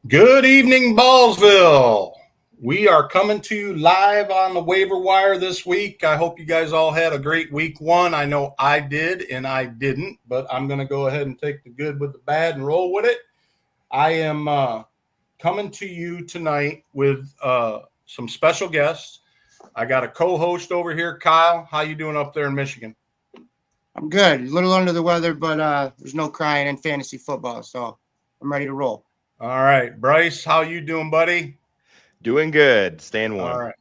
Good evening, Ballsville. We are coming to you live on the waiver wire this week. I hope you guys all had a great week one. I know I did and I didn't, but I'm going to go ahead and take the good with the bad and roll with it. I am coming to you tonight with some special guests. I got a co-host over here, Kyle. How you doing up there in Michigan? I'm good. A little under the weather, but there's no crying in fantasy football, so I'm ready to roll. All right, Bryce, how you doing, buddy? Doing good. Staying warm.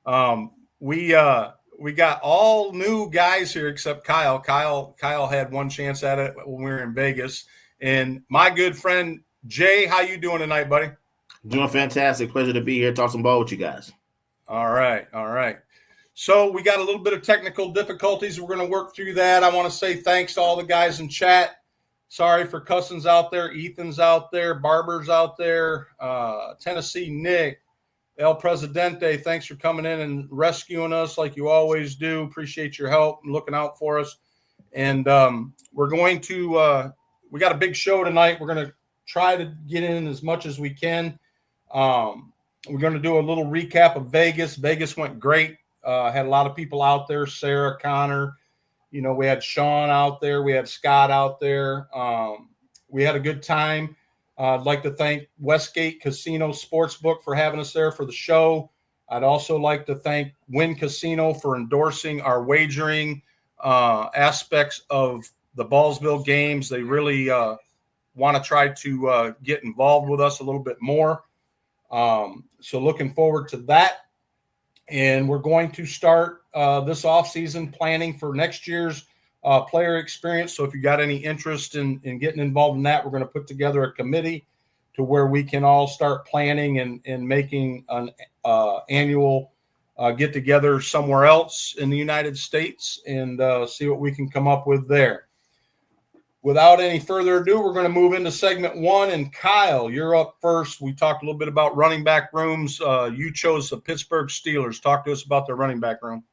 All right. We got all new guys here except Kyle. Kyle had one chance at it when we were in Vegas. And my good friend Jay, how you doing tonight, buddy? Doing fantastic. Pleasure to be here. Talk some ball with you guys. All right. So we got a little bit of technical difficulties. We're going to work through that. I want to say thanks to all the guys in chat. Sorry for Cousins out there, Ethan's out there, Barber's out there, Tennessee Nick, El Presidente. Thanks for coming in and rescuing us like you always do. Appreciate your help and looking out for us. And we're going to we got a big show tonight. We're going to try to get in as much as we can. We're going to do a little recap of Vegas. Vegas went great. Had a lot of people out there, Sarah, Connor. You know, we had Sean out there. We had Scott out there. We had a good time. I'd like to thank Westgate Casino Sportsbook for having us there for the show. I'd also like to thank Wynn Casino for endorsing our wagering aspects of the Ballsville games. They really want to try to get involved with us a little bit more. So looking forward to that. And we're going to start this offseason planning for next year's player experience. So if you got any interest in getting involved in that, we're going to put together a committee to where we can all start planning and making an annual get-together somewhere else in the United States and see what we can come up with there. Without any further ado, we're going to move into segment one. And Kyle, you're up first. We talked a little bit about running back rooms. You chose the Pittsburgh Steelers. Talk to us about their running back room.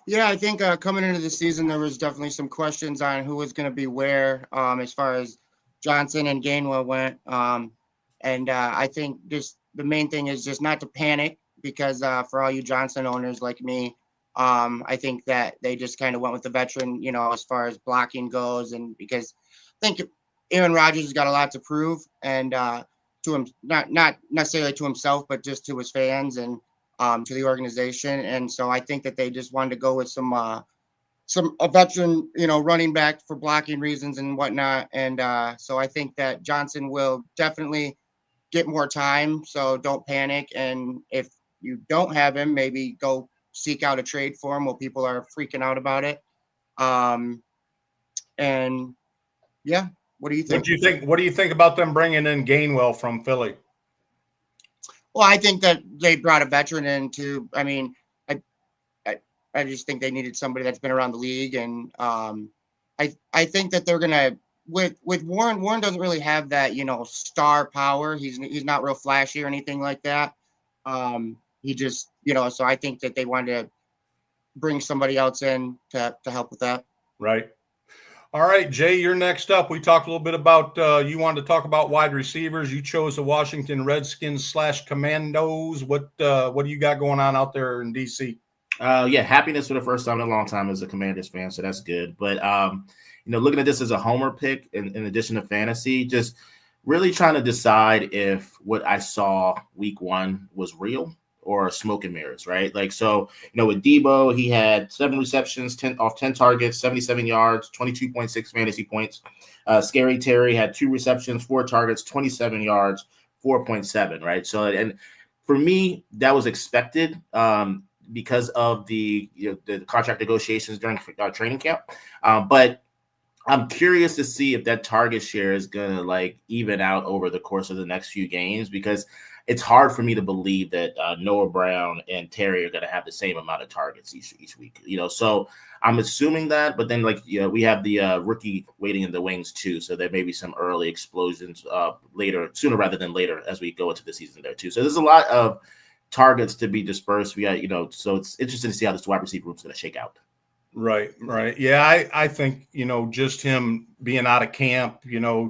Yeah, I think coming into the season, there was definitely some questions on who was going to be where as far as Johnson and Gainwell went. And I think just the main thing is just not to panic because for all you Johnson owners like me, I think that they just kind of went with the veteran, as far as blocking goes. And because I think Aaron Rodgers has got a lot to prove and to him, not necessarily to himself, but just to his fans and to the organization. And so I think that they just wanted to go with a veteran, running back for blocking reasons and whatnot. And so I think that Johnson will definitely get more time. So don't panic. And if you don't have him, maybe go seek out a trade for him while people are freaking out about it. And yeah, what do you think? What do you think about them bringing in Gainwell from Philly? Well, I think that they brought a veteran in to, I just think they needed somebody that's been around the league. And I think that they're going to, with Warren doesn't really have that, star power. He's not real flashy or anything like that. He just, so I think that they wanted to bring somebody else in to help with that. Right. All right, Jay, you're next up. We talked a little bit about, you wanted to talk about wide receivers. You chose the Washington Redskins / Commandos. What do you got going on out there in DC? Happiness for the first time in a long time as a Commanders fan, so that's good. But, looking at this as a homer pick in addition to fantasy, just really trying to decide if what I saw week one was real or smoke and mirrors, right? Like, so, with Debo, he had 7 receptions, 10 targets, 77 yards, 22.6 fantasy points. Scary Terry had 2 receptions, 4 targets, 27 yards, 4.7, right? So, and for me, that was expected because of the contract negotiations during training camp. But I'm curious to see if that target share is going to even out over the course of the next few games, because it's hard for me to believe that Noah Brown and Terry are going to have the same amount of targets each week. So I'm assuming that, but then we have the rookie waiting in the wings too. So there may be some early explosions sooner rather than later as we go into the season there too. So there's a lot of targets to be dispersed. We got, so it's interesting to see how this wide receiver room is going to shake out. Right. Yeah, I think, just him being out of camp,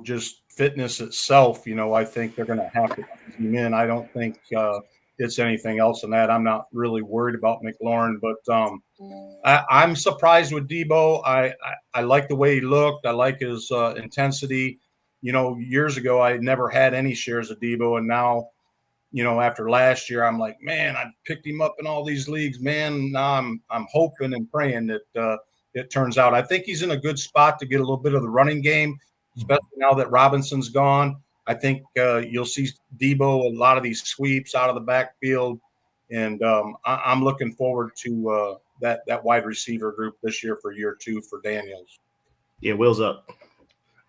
just fitness itself, I think they're going to have to ease him in. I don't think it's anything else than that. I'm not really worried about McLaurin, but I'm surprised with Debo. I like the way he looked. I like his intensity. Years ago, I never had any shares of Debo, and now, after last year, I'm like, man, I picked him up in all these leagues, man. Now I'm hoping and praying that it turns out. I think he's in a good spot to get a little bit of the running game, especially now that Robinson's gone. I think you'll see Debo a lot of these sweeps out of the backfield, and I'm looking forward to that wide receiver group this year for year 2 for Daniels. Yeah, wheels up.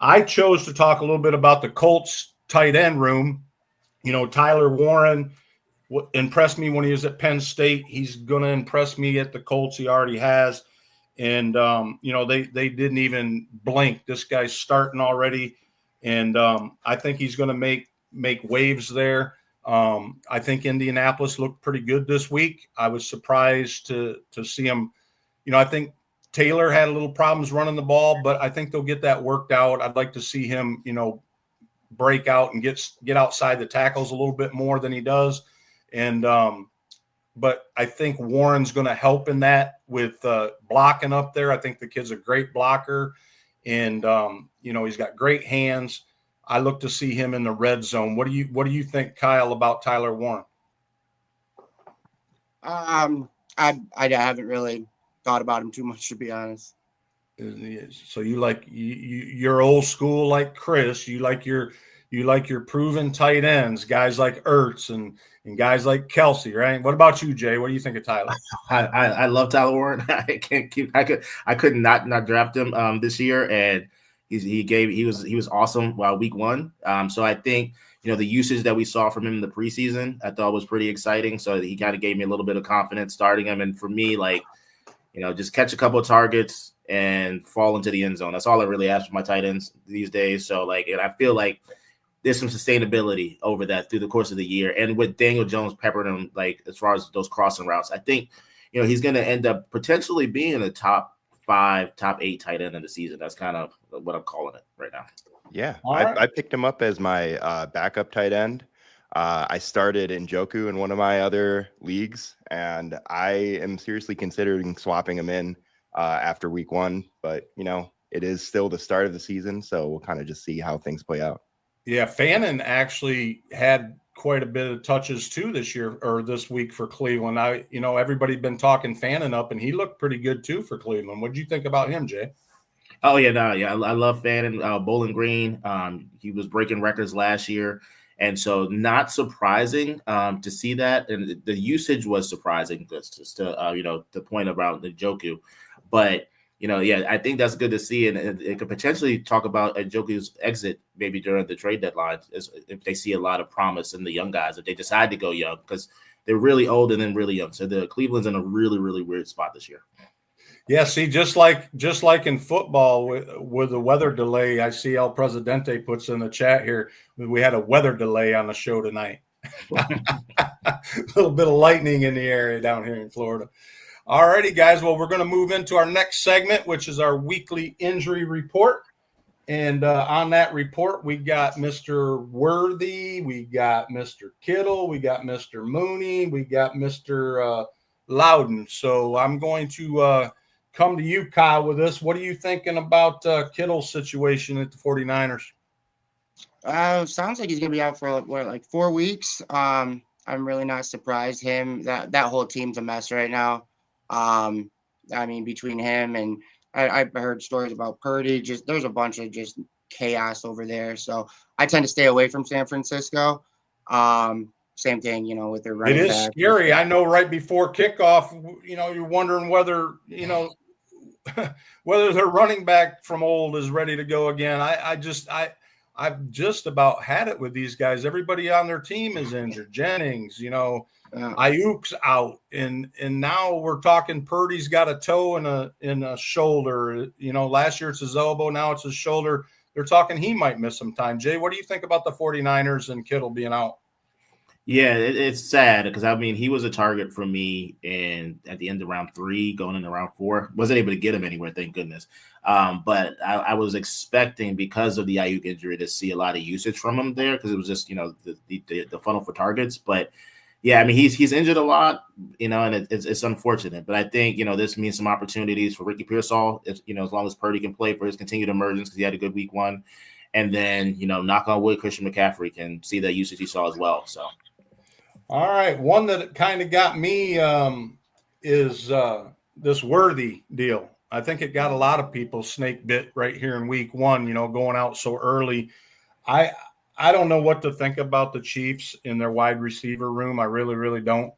I chose to talk a little bit about the Colts tight end room. Tyler Warren impressed me when he was at Penn State. He's going to impress me at the Colts. He already has. And, they didn't even blink. This guy's starting already. And I think he's going to make waves there. I think Indianapolis looked pretty good this week. I was surprised to see him. I think Taylor had a little problems running the ball, but I think they'll get that worked out. I'd like to see him, break out and get outside the tackles a little bit more than he does. And but I think Warren's going to help in that with blocking up there. I think the kid's a great blocker, and he's got great hands. I look to see him in the red zone. What do you think, Kyle, about Tyler Warren? I haven't really thought about him too much, to be honest. So you're old school like Chris. You like your proven tight ends, guys like Ertz and guys like Kelsey, right? What about you, Jay? What do you think of Tyler? I love Tyler Warren. I could not draft him this year, and he was awesome while week 1. So I think the usage that we saw from him in the preseason, I thought was pretty exciting. So he kind of gave me a little bit of confidence starting him, and for me, just catch a couple of targets and fall into the end zone. That's all I really ask for my tight ends these days. So and I feel like there's some sustainability over that through the course of the year. And with Daniel Jones peppering him, as far as those crossing routes, I think, he's going to end up potentially being a top 5, top 8 tight end of the season. That's kind of what I'm calling it right now. Yeah. Right. I picked him up as my backup tight end. I started Njoku in one of my other leagues, and I am seriously considering swapping him in after week 1. But, it is still the start of the season, so we'll kind of just see how things play out. Yeah, Fannin actually had quite a bit of touches too this year or this week for Cleveland. Everybody'd been talking Fannin up, and he looked pretty good too for Cleveland. What did you think about him, Jay? Oh yeah, I love Fannin. Bowling Green, he was breaking records last year, and so not surprising to see that. And the usage was surprising, just to the point about the Njoku, but. I think that's good to see, and it could potentially talk about Njoku's exit maybe during the trade deadline if they see a lot of promise in the young guys, if they decide to go young, because they're really old and then really young. So the Cleveland's in a really, really weird spot this year. Yeah, see, just like in football with the weather delay, I see El Presidente puts in the chat here, we had a weather delay on the show tonight. A little bit of lightning in the area down here in Florida. All righty, guys. Well, we're going to move into our next segment, which is our weekly injury report. And on that report, we got Mr. Worthy, we got Mr. Kittle, we got Mr. Mooney, we got Mr. Loudon. So I'm going to come to you, Kyle, with this. What are you thinking about Kittle's situation at the 49ers? Sounds like he's going to be out for 4 weeks. I'm really not surprised. That whole team's a mess right now. Between him and I've heard stories about Purdy, there's a bunch of just chaos over there. So I tend to stay away from San Francisco. Same thing, with their running back. It is scary. I know right before kickoff, you're wondering whether, whether their running back from old is ready to go again. I've just about had it with these guys. Everybody on their team is injured. Jennings, Ayuk's out, and now we're talking Purdy's got a toe and a shoulder. Last year it's his elbow, now it's his shoulder. They're talking he might miss some time. Jay, what do you think about the 49ers and Kittle being out? Yeah, it's sad because I mean he was a target for me at the end of round 3, going into round 4. Wasn't able to get him anywhere, thank goodness. But I was expecting because of the Ayuk injury to see a lot of usage from him there because it was just the funnel for targets. But yeah, I mean he's injured a lot, and it's unfortunate. But I think this means some opportunities for Ricky Pearsall, as long as Purdy can play for his continued emergence because he had a good week 1, and then knock on wood, Christian McCaffrey can see that usage he saw as well. So. All right, one that kind of got me is this Worthy deal. I think it got a lot of people snake bit right here in week 1. Going out so early. I don't know what to think about the Chiefs in their wide receiver room. I really, really don't.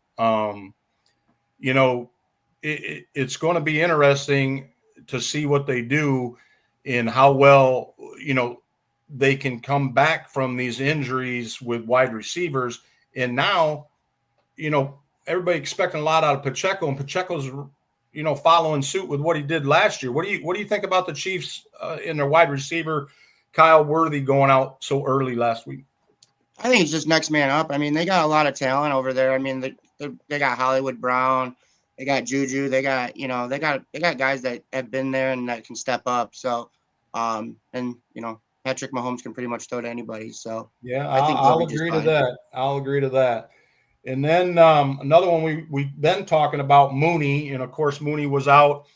It's going to be interesting to see what they do and how well they can come back from these injuries with wide receivers. And now, everybody expecting a lot out of Pacheco, and Pacheco's, following suit with what he did last year. What do you think about the Chiefs in their wide receiver, Kyle Worthy, going out so early last week? I think it's just next man up. I mean, they got a lot of talent over there. I mean, they got Hollywood Brown, they got Juju, they got guys that have been there and that can step up. So, Patrick Mahomes can pretty much throw to anybody. So yeah, I think I'll agree to that. I'll agree to that. And then another one we've been talking about, Mooney, and of course Mooney was out.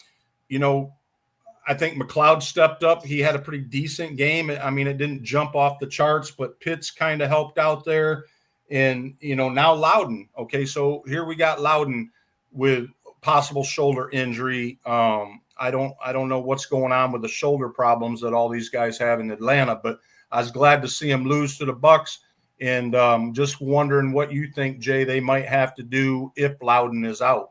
I think McLeod stepped up. He had a pretty decent game. I mean, it didn't jump off the charts, but Pitts kind of helped out there. And now Loudon. Okay, so here we got Loudon with possible shoulder injury. I don't know what's going on with the shoulder problems that all these guys have in Atlanta, but I was glad to see him lose to the Bucs. And just wondering what you think, Jay, they might have to do if Loudon is out.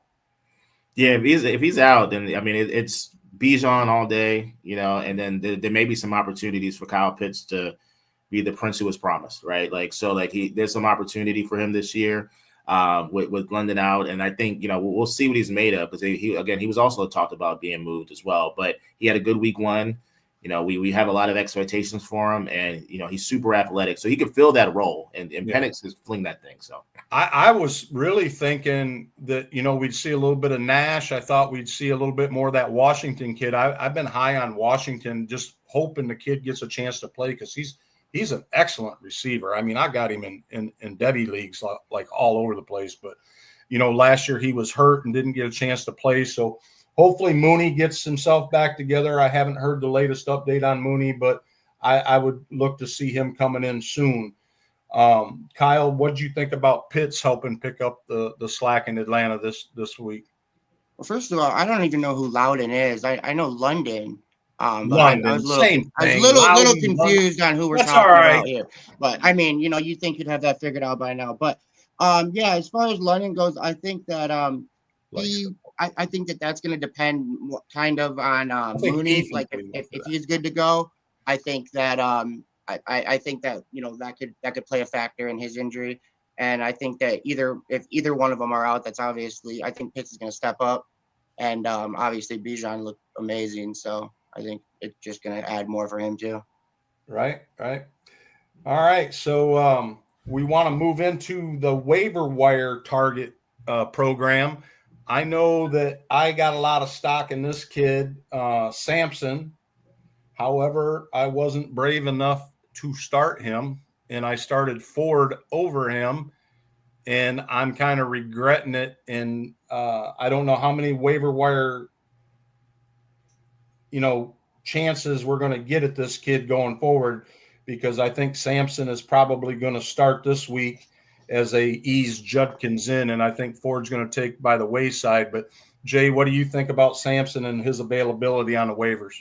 Yeah, if he's out, then I mean it's Bijan all day, and then there may be some opportunities for Kyle Pitts to be the prince who was promised, right? There's some opportunity for him this year with London out, and I think we'll see what he's made of because he was also talked about being moved as well, but he had a good week 1. We have a lot of expectations for him, and he's super athletic, so he can fill that role. And Penix is fling that thing. So I was really thinking that we'd see a little bit of Nash. I thought we'd see a little bit more of that Washington kid. I've been high on Washington, just hoping the kid gets a chance to play because he's an excellent receiver. I mean, I got him in Debbie leagues like all over the place, but last year he was hurt and didn't get a chance to play, so. Hopefully Mooney gets himself back together. I haven't heard the latest update on Mooney, but I would look to see him coming in soon. Kyle, what did you think about Pitts helping pick up the slack in Atlanta this week? Well, first of all, I don't even know who Loudon is. I know London. London, I was same thing. little confused on who we're That's talking all right. about here. But I mean, you think you'd have that figured out by now. But yeah, as far as London goes, I think that I think that's going to depend kind of on Mooney. Like if he's good to go, I think that I think that that could play a factor in his injury. And I think that if either one of them are out, that's obviously I think Pitts is going to step up, and obviously Bijan looked amazing. So I think it's just going to add more for him too. Right. All right. So we want to move into the waiver wire target program. I know that I got a lot of stock in this kid, Sampson. However, I wasn't brave enough to start him, and I started Ford over him, and I'm kind of regretting it. And I don't know how many waiver wire, chances we're going to get at this kid going forward, because I think Sampson is probably going to start this week as a ease Judkins in, and I think Ford's going to take by the wayside. But Jay, what do you think about Sampson and his availability on the waivers?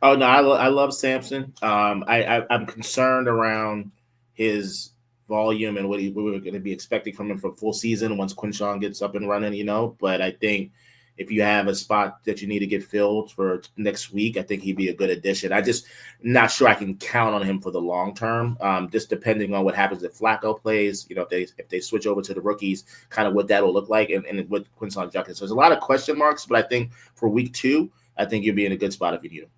Oh no, I love Sampson. I'm concerned around his volume and what we're going to be expecting from him for full season once Quinshawn gets up and running. But I think if you have a spot that you need to get filled for next week, I think he'd be a good addition. I just not sure I can count on him for the long term. Just depending on what happens if Flacco plays, if they switch over to the rookies, kind of what that will look like, and with Quinshawn Judkins. So there's a lot of question marks, but I think for week 2, I think you'll be in a good spot if you need him.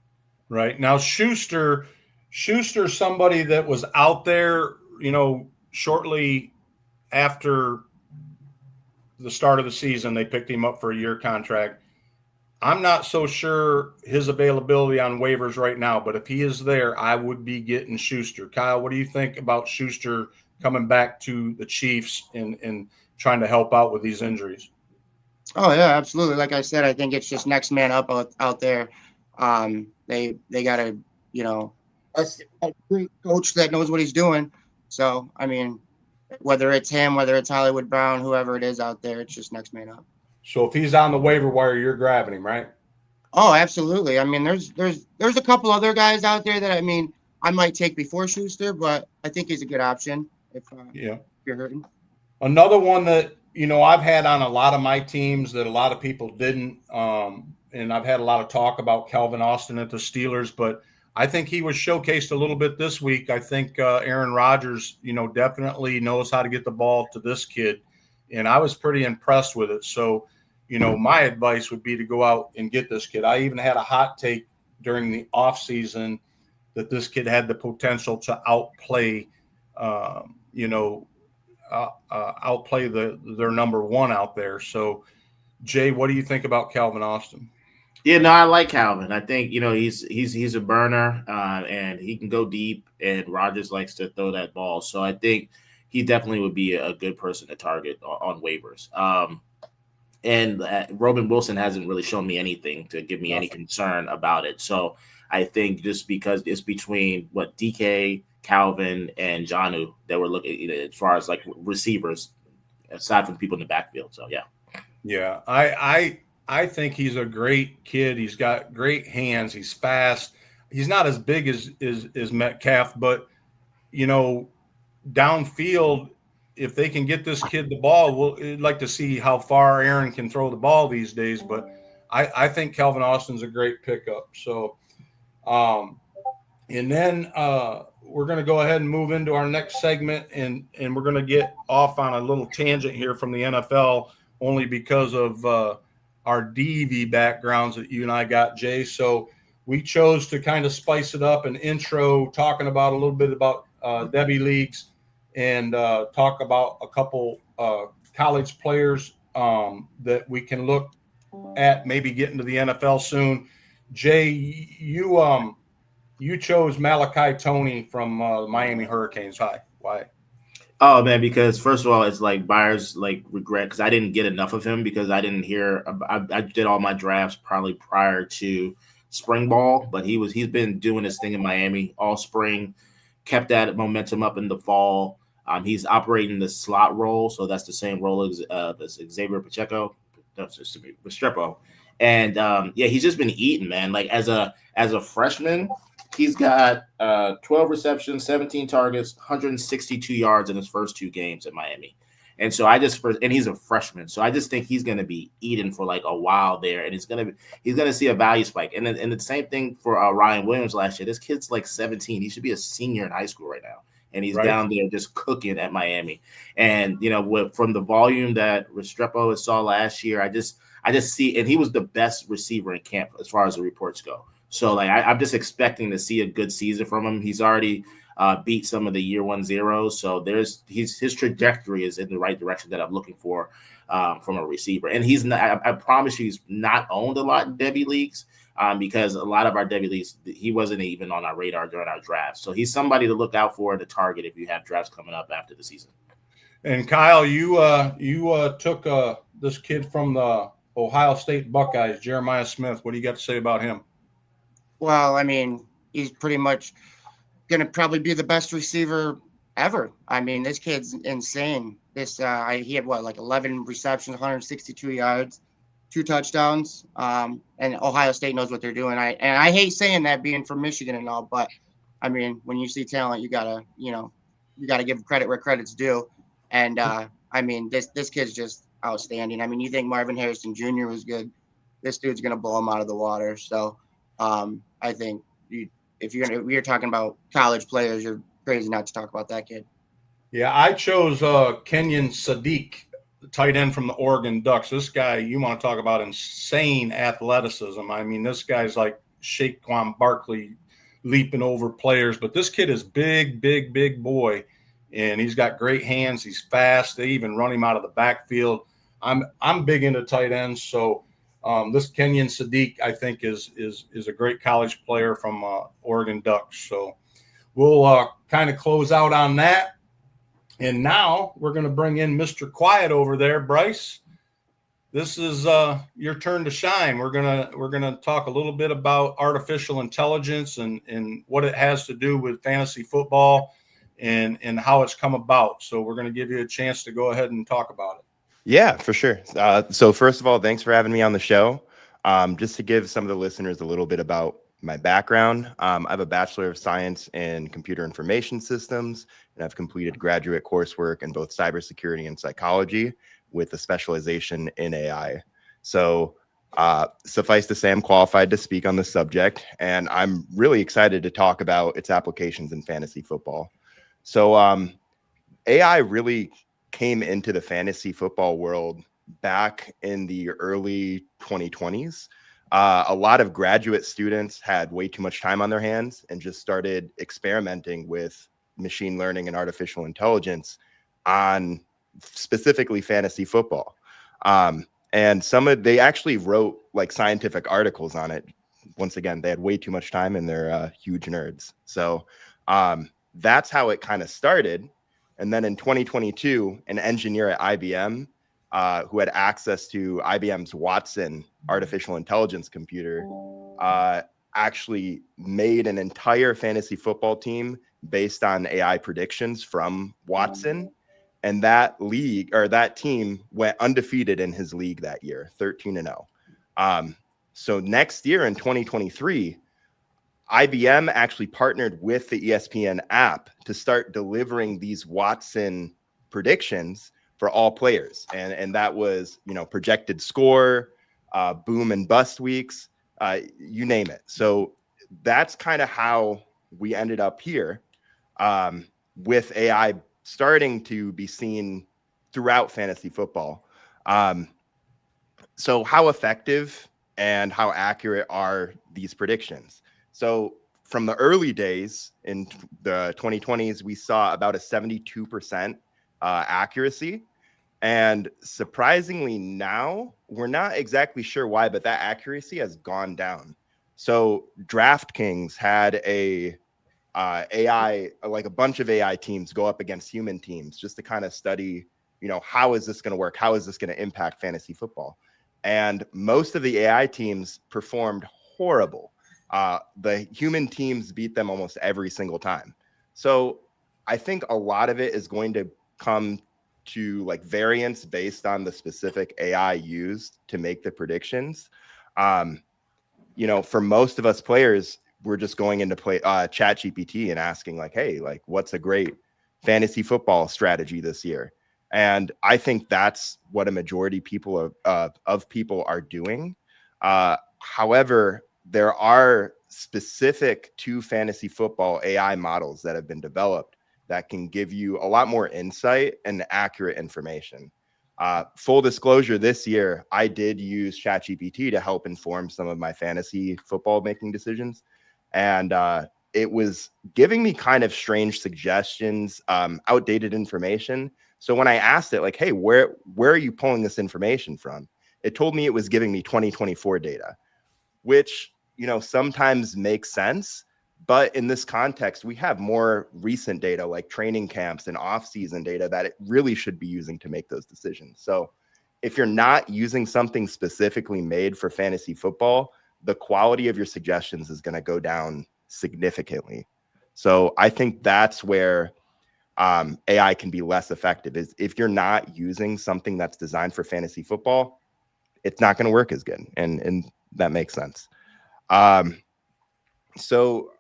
Right now, Schuster, somebody that was out there, shortly after the start of the season, they picked him up for a year contract. I'm not so sure his availability on waivers right now, but if he is there, I would be getting Schuster. Kyle, what do you think about Schuster coming back to the Chiefs and trying to help out with these injuries? Oh yeah, absolutely. Like I said, I think it's just next man up out there. They got a a great coach that knows what he's doing. So I mean, whether it's him, whether it's Hollywood Brown, whoever it is out there, it's just next man up. So if he's on the waiver wire, you're grabbing him, right? Oh, absolutely. I mean, there's a couple other guys out there that I might take before Schuster, but I think he's a good option if you're hurting. Another one that I've had on a lot of my teams that a lot of people didn't, and I've had a lot of talk about Calvin Austin at the Steelers, but I think he was showcased a little bit this week. I think Aaron Rodgers, definitely knows how to get the ball to this kid, and I was pretty impressed with it. So, my advice would be to go out and get this kid. I even had a hot take during the offseason that this kid had the potential to outplay, outplay their number one out there. So, Jay, what do you think about Calvin Austin? Yeah, no, I like Calvin. I think he's a burner, and he can go deep. And Rodgers likes to throw that ball, so I think he definitely would be a good person to target on waivers. And Robin Wilson hasn't really shown me anything to give me any concern about it. So I think just because it's between DK, Calvin, and Jonnu that we're looking as far as like receivers, aside from people in the backfield. So yeah, I think he's a great kid. He's got great hands. He's fast. He's not as big as Metcalf, but downfield, if they can get this kid the ball, we'd like to see how far Aaron can throw the ball these days. But I think Calvin Austin's a great pickup. So, and then we're going to go ahead and move into our next segment, and we're going to get off on a little tangent here from the NFL, only because of our DV backgrounds that you and I got, Jay. So we chose to kind of spice it up and intro talking about a little bit about Devy leagues and talk about a couple college players that we can look at maybe getting to the NFL soon. Jay, you chose Malachi Toney from the Miami Hurricanes. Why? Oh man, because first of all, it's like buyers like regret because I didn't get enough of him because I didn't hear. I did all my drafts probably prior to spring ball, but he's been doing his thing in Miami all spring, kept that momentum up in the fall. He's operating the slot role, so that's the same role as Xavier Pacheco, Restrepo, and he's just been eating, man. Like as a freshman, he's got 12 receptions, 17 targets, 162 yards in his first 2 games at Miami. And so and he's a freshman. So I just think he's going to be eating for like a while there. And he's going to see a value spike. And the same thing for Ryan Williams last year. This kid's like 17. He should be a senior in high school right now. And he's down there just cooking at Miami. And, from the volume that Restrepo saw last year, I just see, and he was the best receiver in camp as far as the reports go. So like I'm just expecting to see a good season from him. He's already beat some of the year 1 zeros. So his trajectory is in the right direction that I'm looking for from a receiver. And he's not, I promise you, he's not owned a lot in Devy leagues because a lot of our Devy leagues, he wasn't even on our radar during our drafts. So he's somebody to look out for and to target if you have drafts coming up after the season. And Kyle, you took this kid from the Ohio State Buckeyes, Jeremiah Smith. What do you got to say about him? Well, I mean, he's pretty much going to probably be the best receiver ever. I mean, this kid's insane. He had 11 receptions, 162 yards, 2 touchdowns. And Ohio State knows what they're doing. I hate saying that being from Michigan and all, but I mean, when you see talent, you gotta give credit where credit's due. And I mean, this kid's just outstanding. I mean, you think Marvin Harrison Jr. was good. This dude's going to blow him out of the water. So, I think if you're talking about college players, you're crazy not to talk about that kid. Yeah, I chose Kenyon Sadiq, the tight end from the Oregon Ducks. This guy, you want to talk about insane athleticism. I mean, this guy's like Saquon Barkley leaping over players, but this kid is big boy. and he's got great hands. He's fast. They even run him out of the backfield. I'm big into tight ends, so this Kenyon Sadiq, I think, is a great college player from Oregon Ducks. So we'll kind of close out on that. And now we're going to bring in Mr. Quiet over there, Bryce. This is your turn to shine. We're gonna talk a little bit about artificial intelligence and what it has to do with fantasy football and how it's come about. So we're going to give you a chance to go ahead and talk about it. Yeah, for sure. So first of all, thanks for having me on the show. Just to give some of the listeners a little bit about my background, I have a Bachelor of Science in Computer Information Systems, and I've completed graduate coursework in both cybersecurity and psychology with a specialization in AI. So suffice to say, I'm qualified to speak on the subject, and I'm really excited to talk about its applications in fantasy football. So AI really came into the fantasy football world back in the early 2020s. A lot of graduate students had way too much time on their hands and just started experimenting with machine learning and artificial intelligence on specifically fantasy football. And they actually wrote like scientific articles on it. Once again, they had way too much time and they're huge nerds. So that's how it kind of started. And then in 2022, an engineer at IBM who had access to IBM's Watson artificial intelligence computer actually made an entire fantasy football team based on AI predictions from Watson. And that team went undefeated in his league that year, 13-0. So next year in 2023, IBM actually partnered with the ESPN app to start delivering these Watson predictions for all players. And that was, projected score, boom and bust weeks, you name it. So that's kind of how we ended up here with AI starting to be seen throughout fantasy football. So how effective and how accurate are these predictions? So from the early days in the 2020s, we saw about a 72% accuracy. And surprisingly now, we're not exactly sure why, but that accuracy has gone down. So DraftKings had a bunch of AI teams go up against human teams just to kind of study, how is this going to work? How is this going to impact fantasy football? And most of the AI teams performed horrible. The human teams beat them almost every single time. So I think a lot of it is going to come to like variance based on the specific AI used to make the predictions. For most of us players, we're just going into chat GPT and asking like, hey, like what's a great fantasy football strategy this year? And I think that's what a majority of people are doing. However, there are specific to fantasy football AI models that have been developed that can give you a lot more insight and accurate information. Full disclosure, this year, I did use ChatGPT to help inform some of my fantasy football making decisions. And it was giving me kind of strange suggestions, outdated information. So when I asked it, like, hey, where are you pulling this information from? It told me it was giving me 2024 data, which, sometimes makes sense. But in this context, we have more recent data like training camps and off-season data that it really should be using to make those decisions. So if you're not using something specifically made for fantasy football, the quality of your suggestions is going to go down significantly. So I think that's where AI can be less effective, is if you're not using something that's designed for fantasy football, it's not going to work as good. And that makes sense. So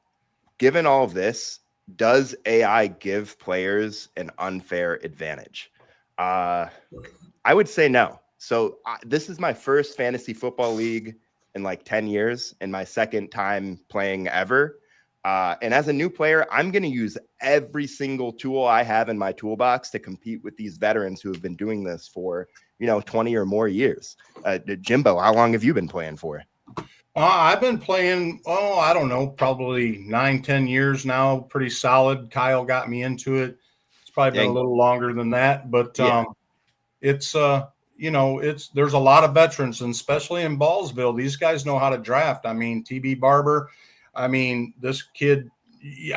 given all of this, does AI give players an unfair advantage? I would say no. So this is my first fantasy football league in like 10 years and my second time playing ever. And as a new player, I'm going to use every single tool I have in my toolbox to compete with these veterans who have been doing this for, 20 or more years. Jimbo, how long have you been playing for? I've been playing, I don't know, probably 9-10 years now. Pretty solid. Kyle got me into it. It's It's probably been Yeah. a little longer than that, but Yeah. it's there's a lot of veterans, and especially in Ballsville, these guys know how to draft. I mean, TB Barber, I mean, this kid,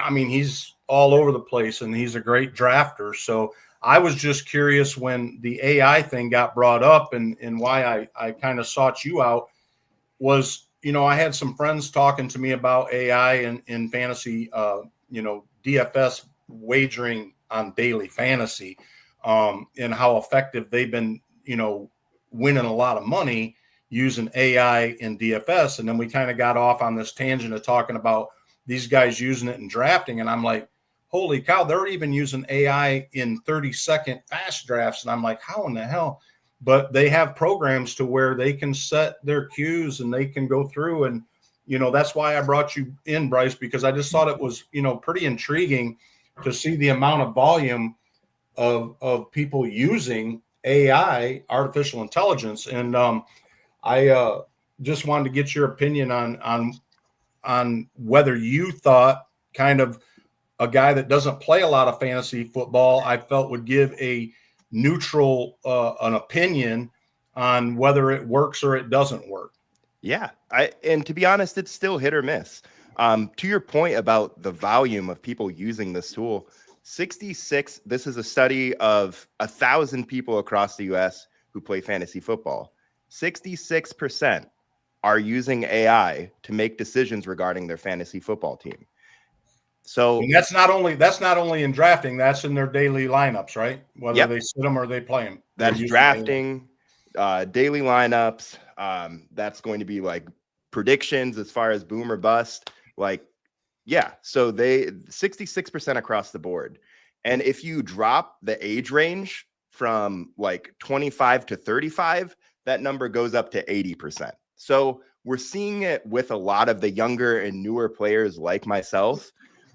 I mean, he's all over the place, and he's a great drafter. So I was just curious when the AI thing got brought up, and why I kind of sought you out was, I had some friends talking to me about AI in fantasy, DFS wagering on daily fantasy, and how effective they've been, winning a lot of money using AI in DFS. And then we kind of got off on this tangent of talking about these guys using it in drafting. And I'm like, holy cow, they're even using AI in 30-second fast drafts. And I'm like, how in the hell? But they have programs to where they can set their cues and they can go through. And, that's why I brought you in, Bryce, because I just thought it was, pretty intriguing to see the amount of volume of people using AI, artificial intelligence. And I just wanted to get your opinion on whether you thought kind of a guy that doesn't play a lot of fantasy football, I felt would give a neutral an opinion on whether it works or it doesn't work. Yeah. And to be honest, it's still hit or miss. To your point about the volume of people using this tool, 66, this is a study of 1,000 people across the US who play fantasy football. 66% are using AI to make decisions regarding their fantasy football team. So and that's not only in drafting, that's in their daily lineups, right? Whether they sit them or they play them. That's drafting, daily lineups. That's going to be like predictions as far as boom or bust. Like, yeah. So 66% across the board. And if you drop the age range from like 25 to 35, that number goes up to 80%. So we're seeing it with a lot of the younger and newer players like myself.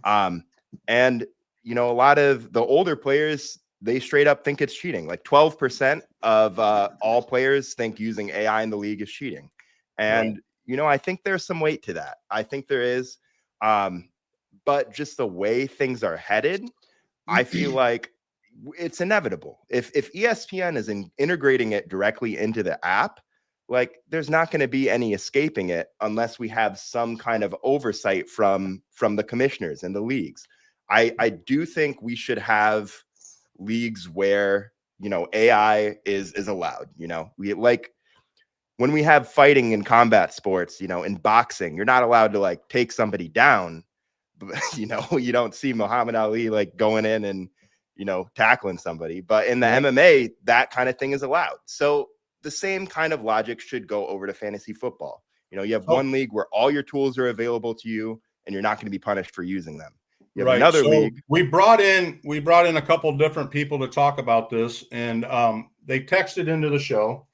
And, a lot of the older players, they straight up think it's cheating. Like 12% of all players think using AI in the league is cheating. And, I think there's some weight to that. I think there is. But just the way things are headed, I feel like it's inevitable. If ESPN is integrating it directly into the app, like there's not going to be any escaping it unless we have some kind of oversight from the commissioners and the leagues. I do think we should have leagues where, AI is allowed. We like when we have fighting in combat sports, in boxing, you're not allowed to like take somebody down. But, you don't see Muhammad Ali like going in and, tackling somebody. But in the MMA, that kind of thing is allowed. So the same kind of logic should go over to fantasy football. You have one league where all your tools are available to you and you're not going to be punished for using them. You have another league. We brought in a couple different people to talk about this, and they texted into the show.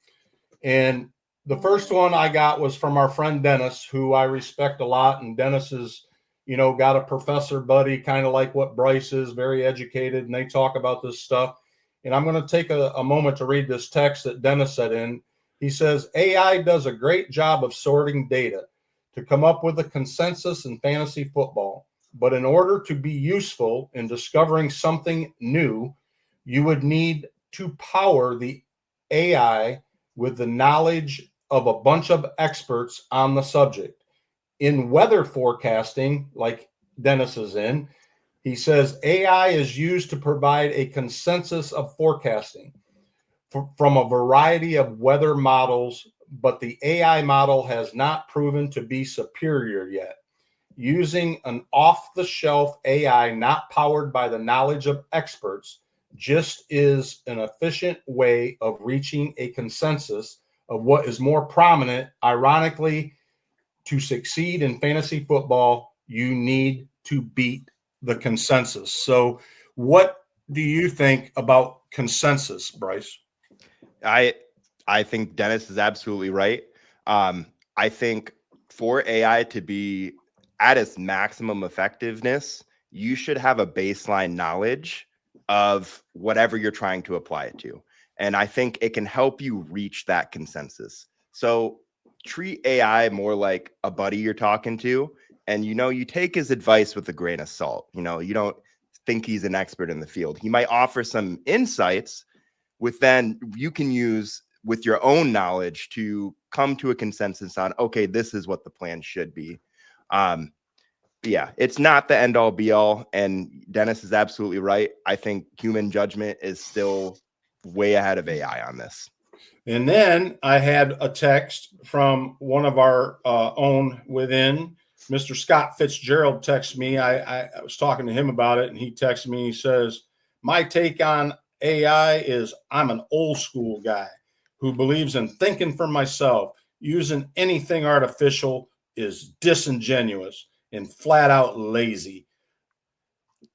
And the first one I got was from our friend Dennis, who I respect a lot. And Dennis is, got a professor buddy, kind of like what Bryce is, very educated, and they talk about this stuff. And I'm going to take a moment to read this text that Dennis sent in. He says, AI does a great job of sorting data to come up with a consensus in fantasy football. But in order to be useful in discovering something new, you would need to power the AI with the knowledge of a bunch of experts on the subject. In weather forecasting, like Dennis is in, he says AI is used to provide a consensus of forecasting from a variety of weather models, but the AI model has not proven to be superior yet. Using an off-the-shelf AI not powered by the knowledge of experts just is an efficient way of reaching a consensus of what is more prominent. Ironically, to succeed in fantasy football, you need to beat the consensus. So what do you think about consensus, Bryce? I think Dennis is absolutely right. I think for AI to be at its maximum effectiveness, you should have a baseline knowledge of whatever you're trying to apply it to. And I think it can help you reach that consensus. So treat AI more like a buddy you're talking to. And, you take his advice with a grain of salt. You don't think he's an expert in the field. He might offer some insights with then you can use with your own knowledge to come to a consensus on, okay, this is what the plan should be. Yeah, it's not the end all be all. And Dennis is absolutely right. I think human judgment is still way ahead of AI on this. And then I had a text from one of our own within, Mr. Scott Fitzgerald texted me. I was talking to him about it, and he texted me. He says, my take on AI is I'm an old school guy who believes in thinking for myself. Using anything artificial is disingenuous and flat out lazy.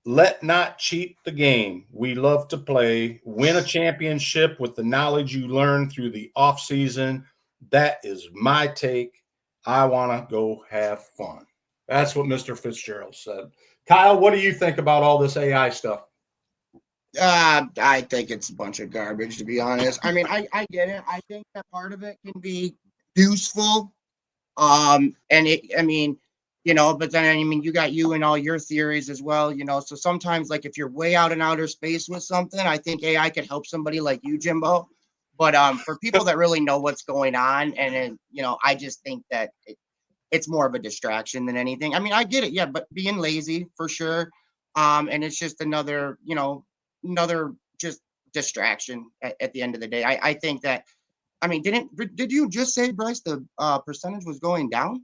Let not cheat the game we love to play. Win a championship with the knowledge you learn through the off season. That is my take. I want to go have fun. That's what Mr. Fitzgerald said. Kyle, what do you think about all this AI stuff? I think it's a bunch of garbage, to be honest. I mean, I get it. I think that part of it can be useful. And I mean, but then, I mean, you got you and all your theories as well, so sometimes, like, if you're way out in outer space with something, I think AI could help somebody like you, Jimbo. But for people that really know what's going on, and I just think that it's more of a distraction than anything. I mean, I get it, yeah, but being lazy for sure. And it's just another just distraction at the end of the day. I think that, I mean, did you just say, Bryce, the percentage was going down?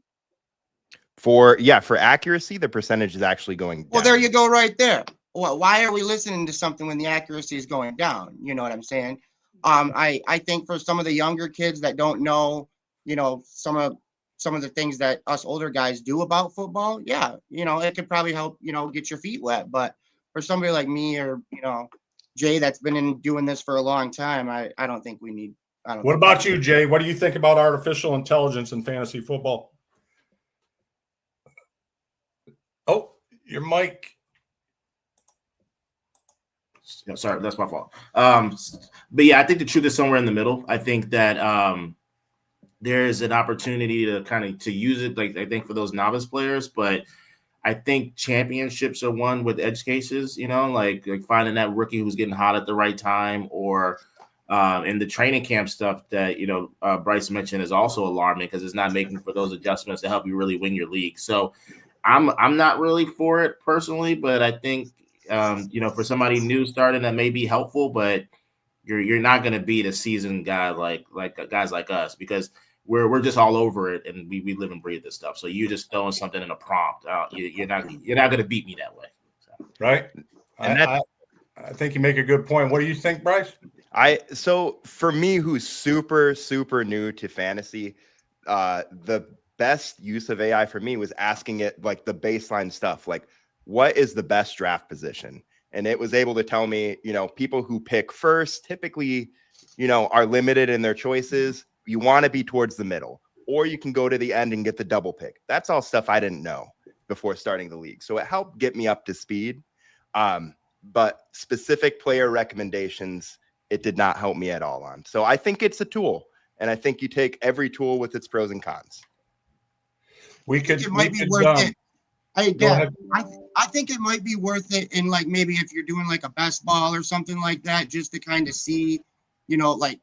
For accuracy, the percentage is actually going down. Well, there you go right there. Well, why are we listening to something when the accuracy is going down? You know what I'm saying? I think for some of the younger kids that don't know, some of the things that us older guys do about football, yeah, it could probably help, get your feet wet. But for somebody like me or, Jay, that's been doing this for a long time, I don't think we need. What about you, Jay? What do you think about artificial intelligence in fantasy football? Oh, your mic. Yeah, sorry, that's my fault. But yeah, I think the truth is somewhere in the middle. I think that there's an opportunity to use it, like I think for those novice players, but I think championships are won with edge cases, like finding that rookie who's getting hot at the right time, or in the training camp stuff that Bryce mentioned is also alarming because it's not making for those adjustments to help you really win your league. So I'm not really for it personally, but I think for somebody new starting that may be helpful, but you're not going to beat a seasoned guy like guys like us because we're just all over it and we live and breathe this stuff. So you just throwing something in a prompt, you're not going to beat me that way. So. Right. And I think you make a good point. What do you think, Bryce? So for me, who's super, super new to fantasy, the best use of AI for me was asking it like the baseline stuff, like what is the best draft position? And it was able to tell me, people who pick first typically, are limited in their choices. You want to be towards the middle, or you can go to the end and get the double pick. That's all stuff I didn't know before starting the league. So it helped get me up to speed. But specific player recommendations, it did not help me at all on. So I think it's a tool, and I think you take every tool with its pros and cons. It might be worth it. I think it might be worth it in like maybe if you're doing like a best ball or something like that, just to kind of see, like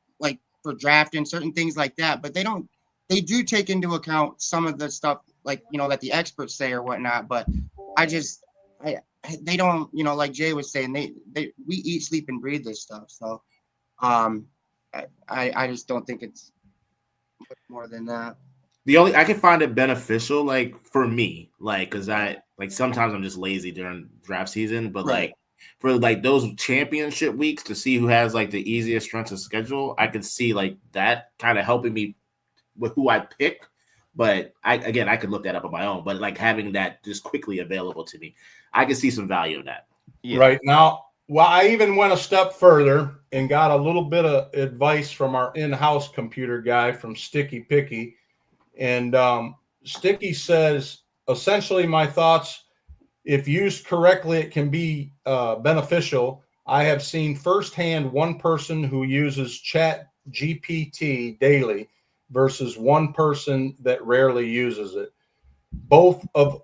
for drafting certain things like that. But they do take into account some of the stuff like that the experts say or whatnot. But they don't, like Jay was saying, we eat, sleep, and breathe this stuff. So I just don't think it's much more than that. I can find it beneficial, like for me, like because sometimes I'm just lazy during draft season, but right. Like for like those championship weeks to see who has like the easiest strengths of schedule, I can see like that kind of helping me with who I pick. But I could look that up on my own. But like having that just quickly available to me, I can see some value in that. Yeah. Right now, well, I even went a step further and got a little bit of advice from our in-house computer guy from Sticky Picky. And Sticky says, essentially, my thoughts, if used correctly, it can be beneficial. I have seen firsthand one person who uses Chat GPT daily versus one person that rarely uses it. Both of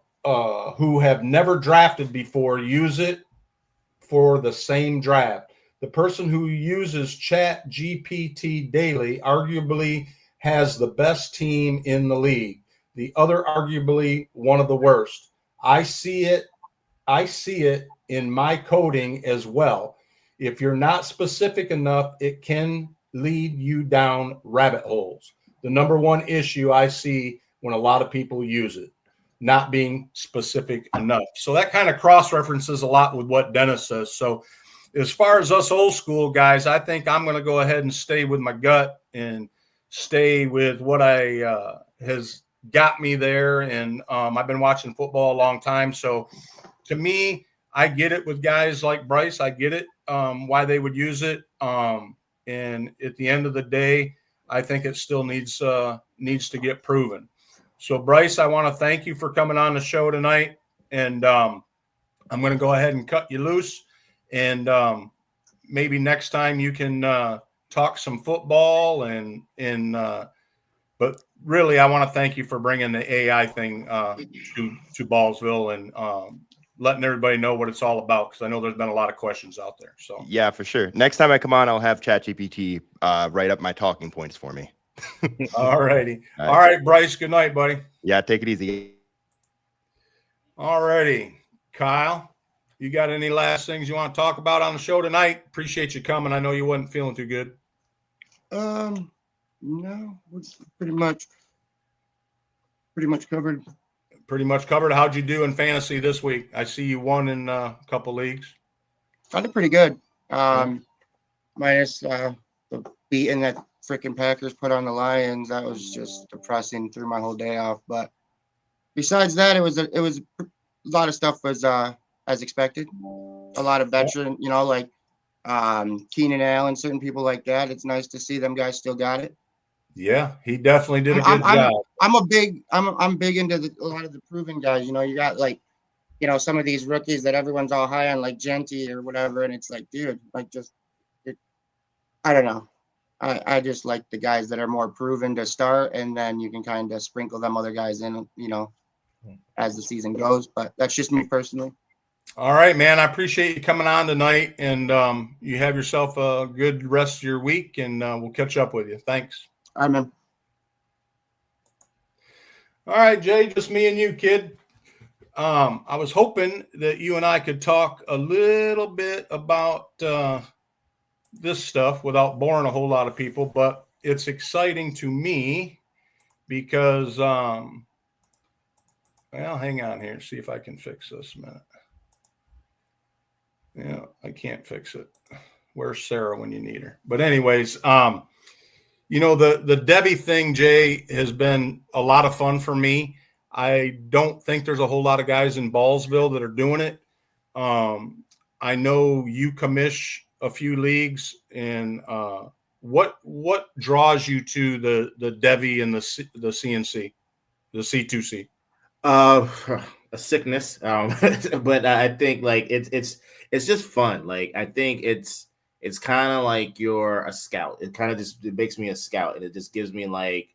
who have never drafted before use it for the same draft. The person who uses Chat GPT daily arguably has the best team in the league. The other arguably one of the worst. I see it in my coding as well. If you're not specific enough, it can lead you down rabbit holes. The number one issue I see when a lot of people use it, not being specific enough. So that kind of cross-references a lot with what Dennis says. So as far as us old school guys, I think I'm going to go ahead and stay with my gut and stay with what has got me there. And I've been watching football a long time. So to me, I get it with guys like Bryce. I get it, why they would use it. And at the end of the day, I think it still needs to get proven. So, Bryce, I want to thank you for coming on the show tonight. And I'm going to go ahead and cut you loose. And maybe next time you can talk some football. But really, I want to thank you for bringing the AI thing to Ballsville and letting everybody know what it's all about, because I know there's been a lot of questions out there. So yeah, for sure. Next time I come on, I'll have ChatGPT write up my talking points for me. All righty. All right, Bryce. Good night, buddy. Yeah, take it easy. All righty. Kyle, you got any last things you want to talk about on the show tonight? Appreciate you coming. I know you wasn't feeling too good. No, it's pretty much covered. Pretty much covered. How'd you do in fantasy this week? I see you won in a couple leagues. I did pretty good. Minus the beating that freaking Packers put on the Lions. That was just depressing. Threw my whole day off. But besides that, it was a lot of stuff was as expected. A lot of veteran, like Keenan Allen, certain people like that. It's nice to see them guys still got it. Yeah, he definitely did a good job. I'm big into a lot of the proven guys. You got some of these rookies that everyone's all high on, like Genty or whatever, and it's like, dude, I don't know. I just like the guys that are more proven to start, and then you can kind of sprinkle them other guys in, as the season goes. But that's just me personally. All right, man. I appreciate you coming on tonight, and you have yourself a good rest of your week, and we'll catch up with you. Thanks. All right, man. All right, Jay, just me and you, kid. I was hoping that you and I could talk a little bit about this stuff without boring a whole lot of people, but it's exciting to me because, well, hang on here, see if I can fix this a minute. Yeah, I can't fix it. Where's Sarah when you need her? But anyways, the Debbie thing, Jay, has been a lot of fun for me. I don't think there's a whole lot of guys in Ballsville that are doing it. I know you commish a few leagues, and what draws you to the Debbie and the CNC, the C2C? A sickness, but I think like it's just fun. Like I think it's kind of like you're a scout. It kind of just makes me a scout, and it just gives me like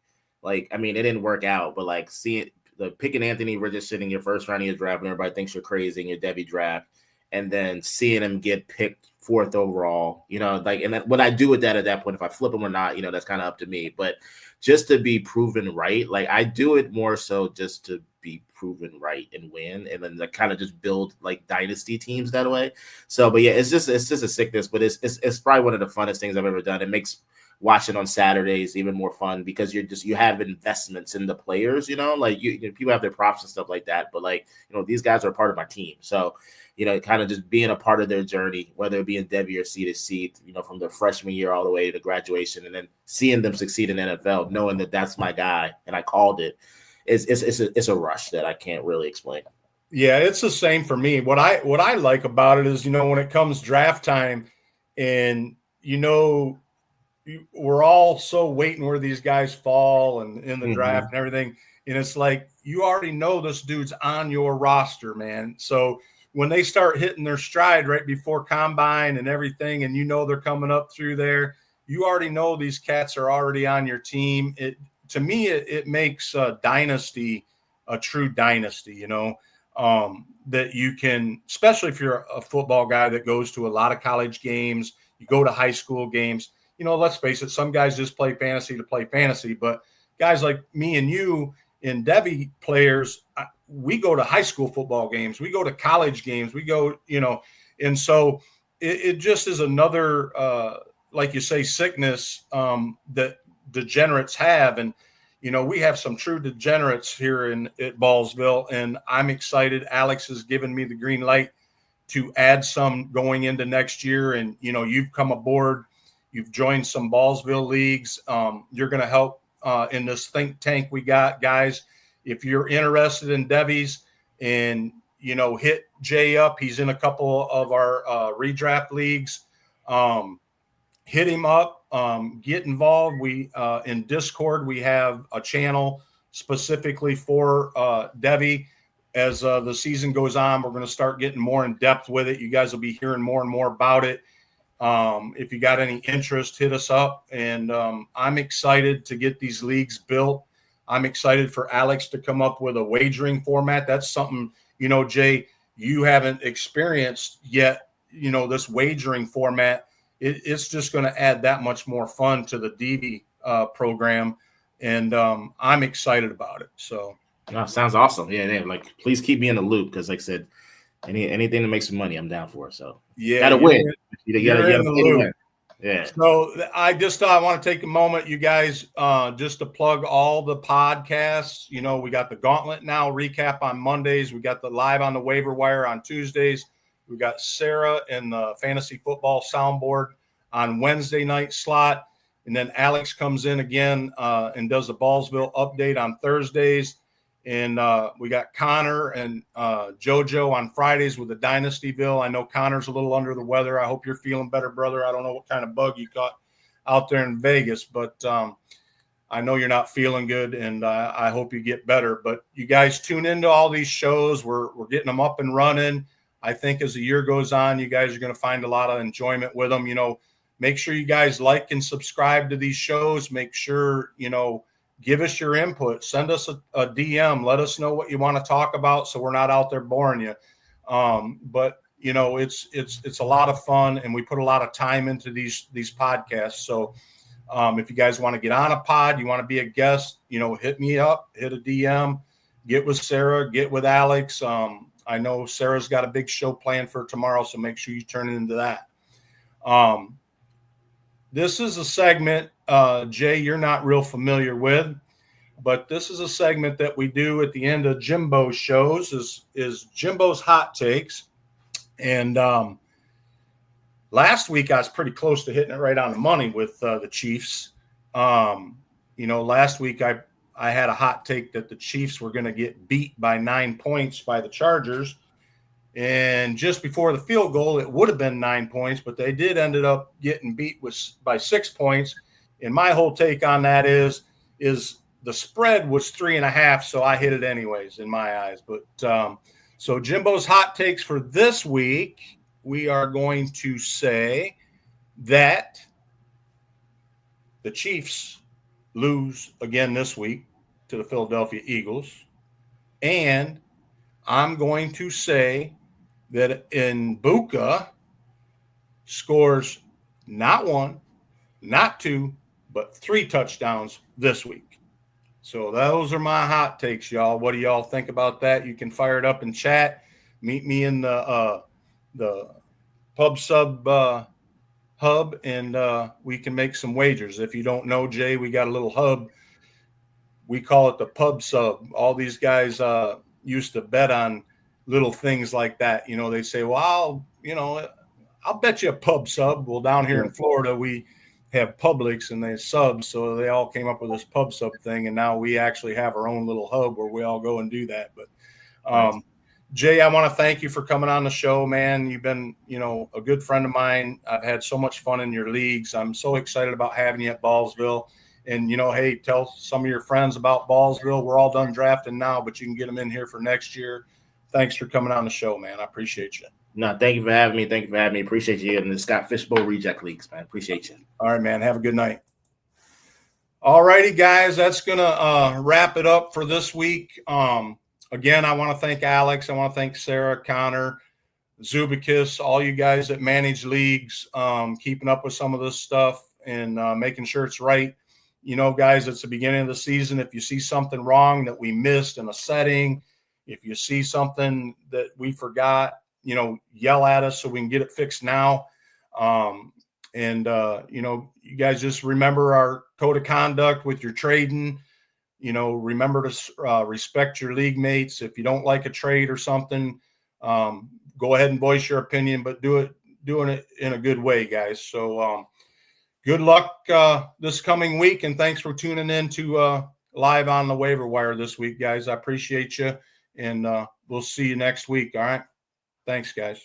I mean, it didn't work out, but like seeing the picking Anthony Richardson in your first round of your draft, and everybody thinks you're crazy in your Debbie draft, and then seeing him get picked 4th overall, like, and what I do with that at that point, if I flip him or not, that's kind of up to me. But just to be proven right, like I do it more so just to be proven right and win, and then to kind of just build like dynasty teams that way. So, but yeah, it's just a sickness, but it's probably one of the funnest things I've ever done. It makes watching on Saturdays even more fun because you have investments in the players, like people have their props and stuff like that, but like, these guys are part of my team. So, kind of just being a part of their journey, whether it be in Debbie or C to C, from their freshman year all the way to graduation, and then seeing them succeed in NFL, knowing that that's my guy and I called it, it's a rush that I can't really explain. Yeah, it's the same for me. What I like about it is, when it comes draft time, and we're all so waiting where these guys fall and in the draft and everything, and it's like you already know this dude's on your roster, man. So when they start hitting their stride right before combine and everything, and they're coming up through there, you already know these cats are already on your team. To me, it makes a dynasty a true dynasty. that you can, especially if you're a football guy that goes to a lot of college games, you go to high school games. Let's face it, some guys just play fantasy to play fantasy, but guys like me and you and Debbie players, we go to high school football games, we go to college games, we go, and so it just is another, like you say, sickness that degenerates have. And, we have some true degenerates here at Ballsville, and I'm excited. Alex has given me the green light to add some going into next year. And, you've come aboard, you've joined some Ballsville leagues. You're going to help in this think tank we got, guys. If you're interested in Debbie's and, hit Jay up, he's in a couple of our redraft leagues. Hit him up, get involved. We in Discord, we have a channel specifically for Debbie. As the season goes on, we're going to start getting more in depth with it. You guys will be hearing more and more about it. If you got any interest, hit us up. And I'm excited to get these leagues built. I'm excited for Alex to come up with a wagering format. That's something, Jay, you haven't experienced yet, this wagering format. It's just going to add that much more fun to the DV program. And I'm excited about it. So. Sounds awesome. Yeah, like please keep me in the loop because, like I said, anything that makes some money, I'm down for. So yeah, gotta win. You gotta win. Yeah. So I want to take a moment, you guys, just to plug all the podcasts. We got the Gauntlet Now recap on Mondays. We got the Live on the Waiver Wire on Tuesdays. We got Sarah and the Fantasy Football Soundboard on Wednesday night slot. And then Alex comes in again and does the Ballsville update on Thursdays. And we got Connor and JoJo on Fridays with the Dynastyville. I know Connor's a little under the weather. I hope you're feeling better, brother. I don't know what kind of bug you caught out there in Vegas, but I know you're not feeling good, and I hope you get better. But you guys tune into all these shows. We're getting them up and running. I think as the year goes on, you guys are going to find a lot of enjoyment with them. Make sure you guys like and subscribe to these shows. Make sure, give us your input. Send us a DM. Let us know what you want to talk about so we're not out there boring you. But, it's a lot of fun, and we put a lot of time into these podcasts. So if you guys want to get on a pod, you want to be a guest, hit me up, hit a DM, get with Sarah, get with Alex. I know Sarah's got a big show planned for tomorrow, so make sure you turn into that. This is a segment, Jay, you're not real familiar with, but this is a segment that we do at the end of Jimbo's shows is Jimbo's Hot Takes. And last week I was pretty close to hitting it right on the money with the Chiefs. Last week I had a hot take that the Chiefs were going to get beat by 9 points by the Chargers. And just before the field goal, it would have been 9 points, but they did ended up getting beat by 6 points. And my whole take on that is the spread was 3.5, so I hit it anyways in my eyes. But so Jimbo's hot takes for this week, we are going to say that the Chiefs lose again this week to the Philadelphia Eagles. And I'm going to say that Mbuka scores not 1, not 2, but 3 touchdowns this week. So those are my hot takes, y'all. What do y'all think about that? You can fire it up in chat. Meet me in the Pub Sub hub, and we can make some wagers. If you don't know, Jay, we got a little hub. We call it the Pub Sub. All these guys used to bet on little things like that. They say, well, I'll bet you a Pub Sub. Well, down here in Florida, we have Publix and they subs, so they all came up with this Pub Sub thing, and now we actually have our own little hub where we all go and do that. But Jay, I want to thank you for coming on the show, man. You've been, a good friend of mine. I've had so much fun in your leagues. I'm so excited about having you at Ballsville. And, hey, tell some of your friends about Ballsville. We're all done drafting now, but you can get them in here for next year. Thanks for coming on the show, man. I appreciate you. No, thank you for having me. Appreciate you in the Scott Fishbowl Reject Leagues, man. Appreciate you. All right, man. Have a good night. All righty, guys. That's going to wrap it up for this week. again, I want to thank Alex. I want to thank Sarah, Connor, Zubikis, all you guys that manage leagues, keeping up with some of this stuff and making sure it's right. You know, guys, it's the beginning of the season. If you see something wrong that we missed in a setting, if you see something that we forgot, you know, yell at us so we can get it fixed now. You know, you guys just remember our code of conduct with your trading. You know, remember to respect your league mates. If you don't like a trade or something, go ahead and voice your opinion, but doing it in a good way, guys. So good luck this coming week, and thanks for tuning in to Live on the Waiver Wire this week, guys. I appreciate you, and we'll see you next week. All right. Thanks, guys.